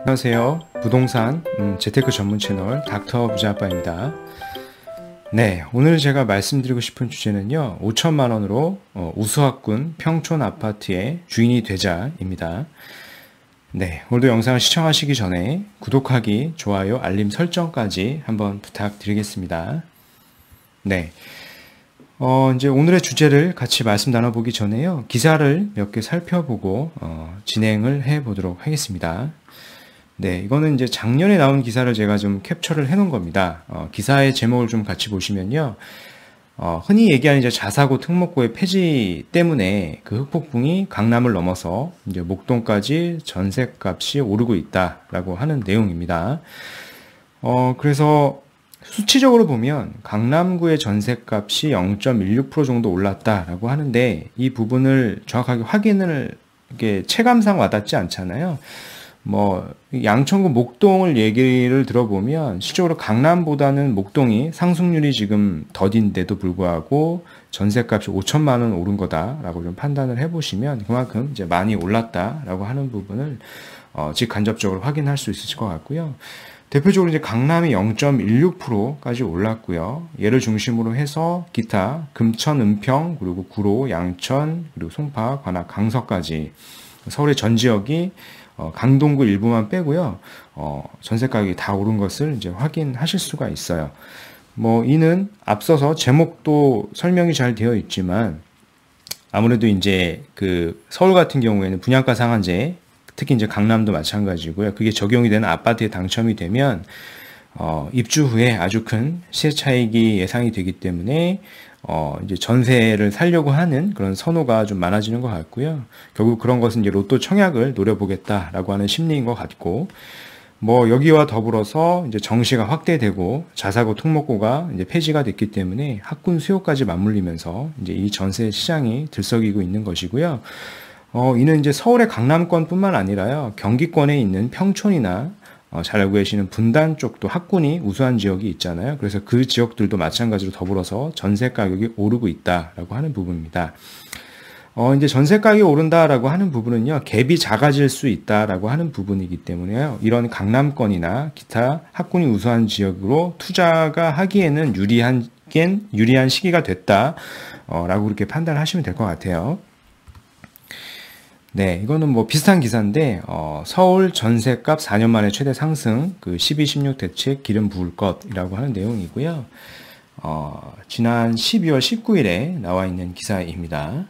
안녕하세요. 부동산 재테크 전문 채널 닥터 부자아빠입니다. 네, 오늘 제가 말씀드리고 싶은 주제는요, 5천만 원으로 우수학군 평촌 아파트의 주인이 되자입니다. 네, 오늘도 영상을 시청하시기 전에 구독하기, 좋아요, 알림 설정까지 한번 부탁드리겠습니다. 네. 이제 오늘의 주제를 같이 말씀 나눠보기 전에요, 기사를 몇 개 살펴보고 진행을 해 보도록 하겠습니다. 네, 이거는 이제 작년에 나온 기사를 제가 좀 캡처를 해 놓은 겁니다. 기사의 제목을 좀 같이 보시면요, 흔히 얘기하는 이제 자사고 특목고의 폐지 때문에 그 흑폭풍이 강남을 넘어서 이제 목동까지 전셋값이 오르고 있다라고 하는 내용입니다. 그래서 수치적으로 보면 강남구의 전셋값이 0.16% 정도 올랐다라고 하는데, 이 부분을 정확하게 확인을 이게 체감상 와닿지 않잖아요. 양천구 목동을 얘기를 들어보면 실적으로 강남보다는 목동이 상승률이 지금 더딘데도 불구하고 전셋값이 5천만 원 오른 거다라고 좀 판단을 해보시면 그만큼 이제 많이 올랐다라고 하는 부분을 직간접적으로 확인할 수 있으실 것 같고요. 대표적으로 이제 강남이 0.16%까지 올랐고요. 얘를 중심으로 해서 기타 금천, 은평, 그리고 구로, 양천, 그리고 송파, 관악, 강서까지 서울의 전 지역이 강동구 일부만 빼고요, 전세 가격이 다 오른 것을 이제 확인하실 수가 있어요. 이는 앞서서 제목도 설명이 잘 되어 있지만, 아무래도 이제 그 서울 같은 경우에는 분양가 상한제, 특히 이제 강남도 마찬가지고요. 그게 적용이 되는 아파트에 당첨이 되면 입주 후에 아주 큰 시세 차익이 예상이 되기 때문에 이제 전세를 살려고 하는 그런 선호가 좀 많아지는 것 같고요. 결국 그런 것은 이제 로또 청약을 노려보겠다라고 하는 심리인 것 같고, 여기와 더불어서 이제 정시가 확대되고 자사고 특목고가 이제 폐지가 됐기 때문에 학군 수요까지 맞물리면서 이제 이 전세 시장이 들썩이고 있는 것이고요. 이는 이제 서울의 강남권뿐만 아니라요, 경기권에 있는 평촌이나 잘 알고 계시는 분당 쪽도 학군이 우수한 지역이 있잖아요. 그래서 그 지역들도 마찬가지로 더불어서 전세 가격이 오르고 있다라고 하는 부분입니다. 이제 전세 가격이 오른다라고 하는 부분은요, 갭이 작아질 수 있다라고 하는 부분이기 때문에요, 이런 강남권이나 기타 학군이 우수한 지역으로 투자가 하기에는 유리한 시기가 됐다라고 그렇게 판단하시면 될 것 같아요. 네, 이거는 비슷한 기사인데, 서울 전셋값 4년 만에 최대 상승, 그 12.16 대책 기름 부을 것이라고 하는 내용이고요. 지난 12월 19일에 나와 있는 기사입니다.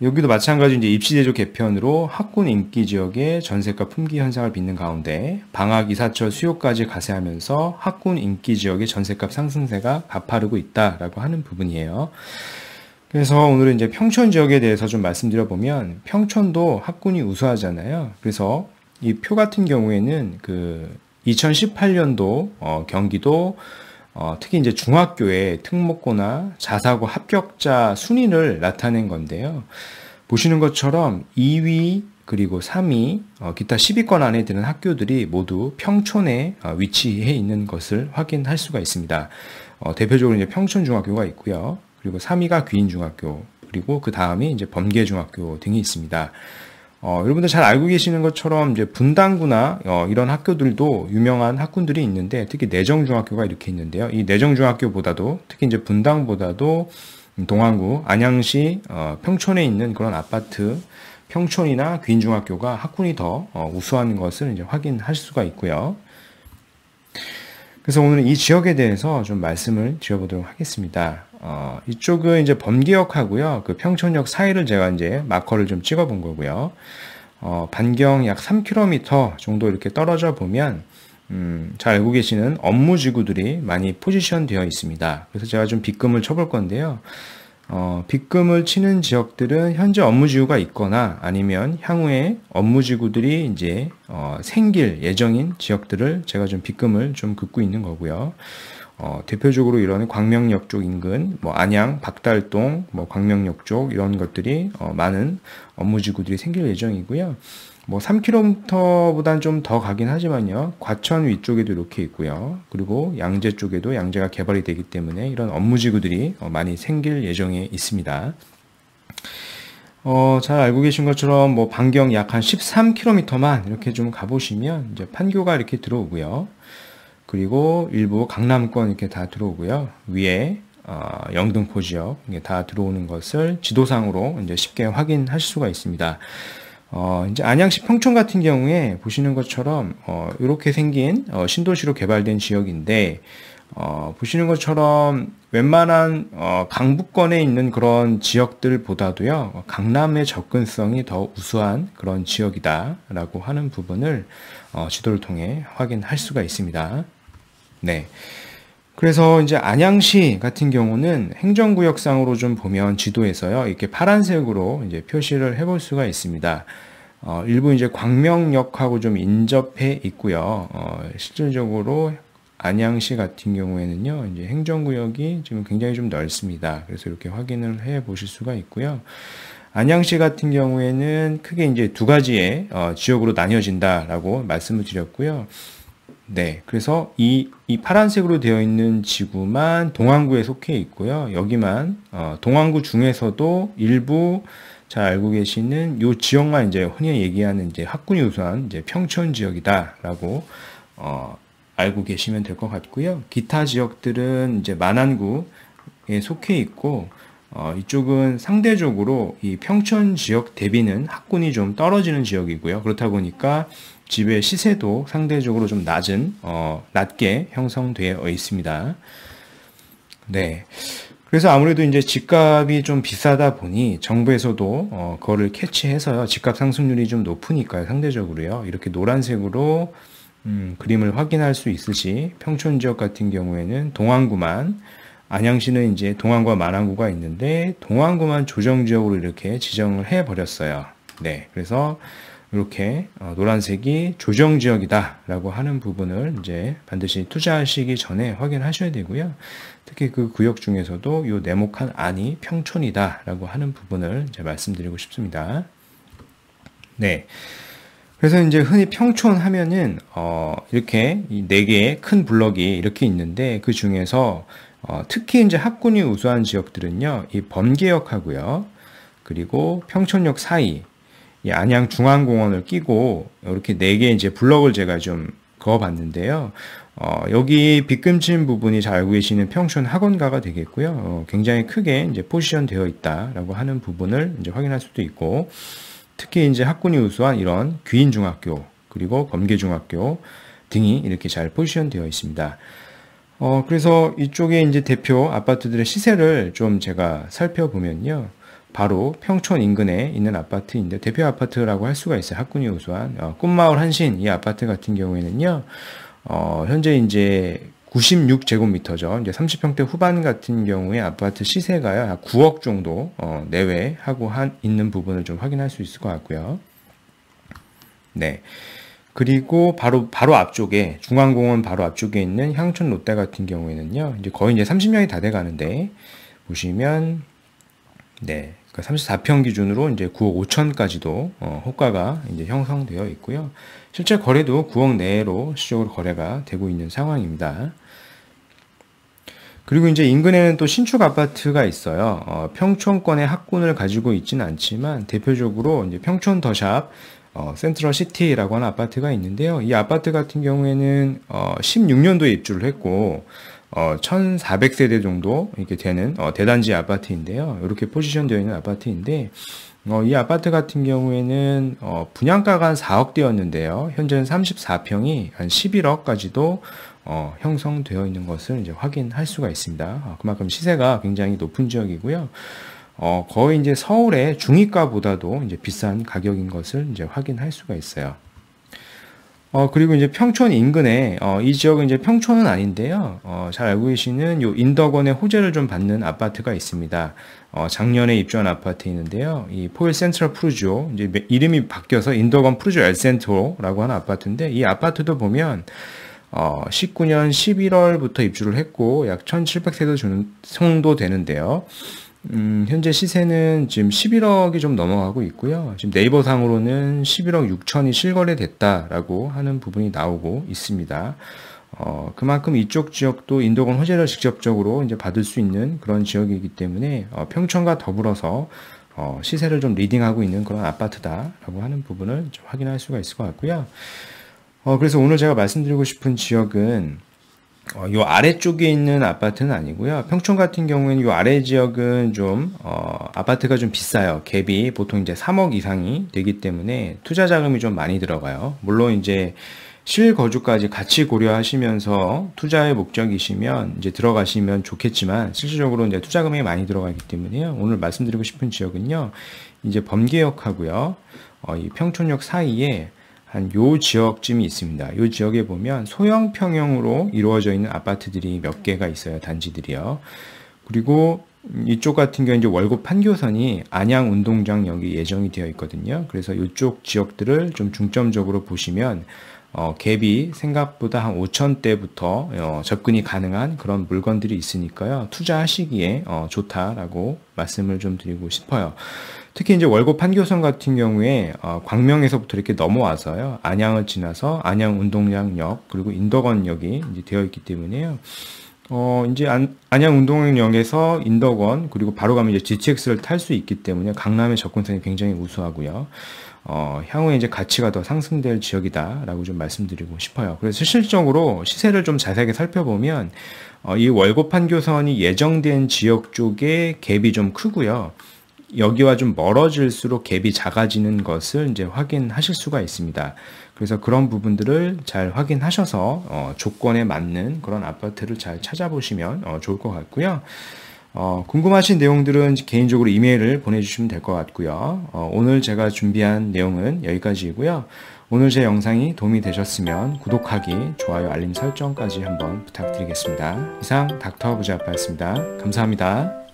여기도 마찬가지로 이제 입시제도 개편으로 학군 인기 지역의 전셋값 품귀 현상을 빚는 가운데 방학 이사철 수요까지 가세하면서 학군 인기 지역의 전셋값 상승세가 가파르고 있다라고 하는 부분이에요. 그래서 오늘은 이제 평촌 지역에 대해서 좀 말씀드려보면, 평촌도 학군이 우수하잖아요. 그래서 이 표 같은 경우에는 그 2018년도 경기도 특히 이제 중학교의 특목고나 자사고 합격자 순위를 나타낸 건데요. 보시는 것처럼 2위 그리고 3위 기타 10위권 안에 드는 학교들이 모두 평촌에 위치해 있는 것을 확인할 수가 있습니다. 대표적으로 이제 평촌중학교가 있고요. 그리고 3위가 귀인중학교, 그리고 그 다음이 이제 범계중학교 등이 있습니다. 여러분들 잘 알고 계시는 것처럼 이제 분당구나 이런 학교들도 유명한 학군들이 있는데, 특히 내정중학교가 이렇게 있는데요. 이 내정중학교보다도, 특히 이제 분당보다도 동안구, 안양시 평촌에 있는 그런 아파트 평촌이나 귀인중학교가 학군이 더 우수한 것을 이제 확인할 수가 있고요. 그래서 오늘 이 지역에 대해서 좀 말씀을 드려보도록 하겠습니다. 이쪽은 이제 범기역하고요, 그 평촌역 사이를 제가 이제 마커를 좀 찍어본 거고요. 반경 약 3km 정도 이렇게 떨어져 보면, 잘 알고 계시는 업무지구들이 많이 포지션 되어 있습니다. 그래서 제가 좀 빗금을 쳐볼 건데요. 빗금을 치는 지역들은 현재 업무지구가 있거나 아니면 향후에 업무지구들이 이제 생길 예정인 지역들을 제가 좀 빗금을 좀 긋고 있는 거고요. 대표적으로 이런 광명역 쪽 인근, 안양, 박달동, 광명역 쪽 이런 것들이 많은 업무지구들이 생길 예정이고요. 3km보다는 좀 더 가긴 하지만요, 과천 위쪽에도 이렇게 있고요. 그리고 양재 쪽에도 양재가 개발이 되기 때문에 이런 업무지구들이 많이 생길 예정에 있습니다. 잘 알고 계신 것처럼 뭐 반경 약 한 13km만 이렇게 좀 가보시면 이제 판교가 이렇게 들어오고요. 그리고 일부 강남권 이렇게 다 들어오고요. 위에 영등포 지역 이게 다 들어오는 것을 지도상으로 이제 쉽게 확인하실 수가 있습니다. 이제 안양시 평촌 같은 경우에 보시는 것처럼 이렇게 생긴 신도시로 개발된 지역인데 보시는 것처럼 웬만한 강북권에 있는 그런 지역들보다도요 강남의 접근성이 더 우수한 그런 지역이다라고 하는 부분을 지도를 통해 확인할 수가 있습니다. 네. 그래서 이제 안양시 같은 경우는 행정구역상으로 좀 보면 지도에서요, 이렇게 파란색으로 이제 표시를 해볼 수가 있습니다. 일부 이제 광명역하고 좀 인접해 있고요. 실질적으로 안양시 같은 경우에는요, 이제 행정구역이 지금 굉장히 좀 넓습니다. 그래서 이렇게 확인을 해 보실 수가 있고요. 안양시 같은 경우에는 크게 이제 두 가지의 지역으로 나뉘어진다라고 말씀을 드렸고요. 네, 그래서 이 파란색으로 되어 있는 지구만 동안구에 속해 있고요. 여기만 동안구 중에서도 일부 잘 알고 계시는 요 지역만 이제 흔히 얘기하는 이제 학군이 우수한 이제 평촌 지역이다라고 알고 계시면 될 것 같고요. 기타 지역들은 이제 만안구에 속해 있고 이쪽은 상대적으로 이 평촌 지역 대비는 학군이 좀 떨어지는 지역이고요. 그렇다 보니까 집의 시세도 상대적으로 좀 낮게 형성되어 있습니다. 네. 그래서 아무래도 이제 집값이 좀 비싸다 보니 정부에서도 그거를 캐치해서요. 집값 상승률이 좀 높으니까요. 상대적으로요. 이렇게 노란색으로 그림을 확인할 수 있으시 평촌 지역 같은 경우에는 동안구만 안양시는 이제 동안구와 만안구가 있는데 동안구만 조정지역으로 이렇게 지정을 해버렸어요. 네. 그래서 이렇게 노란색이 조정지역이다라고 하는 부분을 이제 반드시 투자하시기 전에 확인하셔야 되고요. 특히 그 구역 중에서도 이 네모칸 안이 평촌이다라고 하는 부분을 이제 말씀드리고 싶습니다. 네. 그래서 이제 흔히 평촌 하면은 이렇게 이 네 개의 큰 블럭이 이렇게 있는데 그 중에서 특히 이제 학군이 우수한 지역들은요, 이 범계역하고요, 그리고 평촌역 사이 이 안양 중앙공원을 끼고 이렇게 네 개 이제 블럭을 제가 좀 그어봤는데요. 여기 빗금친 부분이 잘 알고 계시는 평촌 학원가가 되겠고요. 굉장히 크게 이제 포지션 되어 있다라고 하는 부분을 이제 확인할 수도 있고, 특히 이제 학군이 우수한 이런 귀인중학교 그리고 범계중학교 등이 이렇게 잘 포지션 되어 있습니다. 그래서 이쪽에 이제 대표 아파트들의 시세를 좀 제가 살펴보면요. 바로 평촌 인근에 있는 아파트인데 대표 아파트라고 할 수가 있어요. 학군이 우수한 꿈마을 한신 이 아파트 같은 경우에는요. 현재 이제 96제곱미터죠. 이제 30평대 후반 같은 경우에 아파트 시세가요. 약 9억 정도 내외 하고 있는 부분을 좀 확인할 수 있을 것 같고요. 네. 그리고 바로 앞쪽에 중앙공원 바로 앞쪽에 있는 향촌 롯데 같은 경우에는요. 이제 거의 이제 30년이 다 돼 가는데 보시면 네. 그러니까 34평 기준으로 이제 9억 5천까지도 호가가 이제 형성되어 있고요. 실제 거래도 9억 내로 실적으로 거래가 되고 있는 상황입니다. 그리고 이제 인근에는 또 신축 아파트가 있어요. 평촌권의 학군을 가지고 있지는 않지만 대표적으로 이제 평촌 더샵 센트럴 시티라고 하는 아파트가 있는데요. 이 아파트 같은 경우에는 16년도에 입주를 했고 1400세대 정도 이렇게 되는 대단지 아파트인데요. 이렇게 포지션되어 있는 아파트인데 이 아파트 같은 경우에는 분양가가 한 4억대였는데요. 현재는 34평이 한 11억까지도 형성되어 있는 것을 이제 확인할 수가 있습니다. 그만큼 시세가 굉장히 높은 지역이고요. 거의 이제 서울의 중위가보다도 이제 비싼 가격인 것을 이제 확인할 수가 있어요. 그리고 이제 평촌 인근에, 이 지역은 이제 평촌은 아닌데요. 잘 알고 계시는 요 인덕원의 호재를 좀 받는 아파트가 있습니다. 작년에 입주한 아파트인데요. 이 포일 센트럴 푸르지오, 이제 이름이 바뀌어서 인덕원 푸르지오 엘센트로라고 하는 아파트인데, 이 아파트도 보면, 19년 11월부터 입주를 했고, 약 1700세대 정도 되는데요. 현재 시세는 지금 11억이 좀 넘어가고 있고요. 지금 네이버 상으로는 11억 6천이 실거래됐다라고 하는 부분이 나오고 있습니다. 그만큼 이쪽 지역도 인덕원 호재를 직접적으로 이제 받을 수 있는 그런 지역이기 때문에 평촌과 더불어서 시세를 좀 리딩하고 있는 그런 아파트다라고 하는 부분을 좀 확인할 수가 있을 것 같고요. 그래서 오늘 제가 말씀드리고 싶은 지역은 요 아래쪽에 있는 아파트는 아니고요. 평촌 같은 경우에는 요 아래 지역은 좀 아파트가 좀 비싸요. 갭이 보통 이제 3억 이상이 되기 때문에 투자 자금이 좀 많이 들어가요. 물론 이제 실거주까지 같이 고려하시면서 투자의 목적이시면 이제 들어가시면 좋겠지만 실질적으로 이제 투자금이 많이 들어가기 때문에요. 오늘 말씀드리고 싶은 지역은요. 이제 범계역하고요. 이 평촌역 사이에 한 요 지역쯤이 있습니다. 요 지역에 보면 소형 평형으로 이루어져 있는 아파트들이 몇 개가 있어요. 단지들이요. 그리고 이쪽 같은 경우는 이제 월곡 판교선이 안양 운동장역이 예정이 되어 있거든요. 그래서 이쪽 지역들을 좀 중점적으로 보시면 갭이 생각보다 한 5천대부터 접근이 가능한 그런 물건들이 있으니까요. 투자하시기에 좋다라고 말씀을 좀 드리고 싶어요. 특히 이제 월곡 판교선 같은 경우에 광명에서부터 이렇게 넘어와서요. 안양을 지나서 안양 운동장역 그리고 인덕원역이 이제 되어 있기 때문에요. 이제 안양 운동장역에서 인덕원 그리고 바로 가면 이제 GTX를 탈 수 있기 때문에 강남의 접근성이 굉장히 우수하고요. 향후에 이제 가치가 더 상승될 지역이다라고 좀 말씀드리고 싶어요. 그래서 실질적으로 시세를 좀 자세하게 살펴보면 이 월곡 판교선이 예정된 지역 쪽에 갭이 좀 크고요. 여기와 좀 멀어질수록 갭이 작아지는 것을 이제 확인하실 수가 있습니다. 그래서 그런 부분들을 잘 확인하셔서 조건에 맞는 그런 아파트를 잘 찾아보시면 좋을 것 같고요. 궁금하신 내용들은 개인적으로 이메일을 보내주시면 될 것 같고요. 오늘 제가 준비한 내용은 여기까지이고요. 오늘 제 영상이 도움이 되셨으면 구독하기, 좋아요, 알림 설정까지 한번 부탁드리겠습니다. 이상 닥터 부자아빠였습니다. 감사합니다.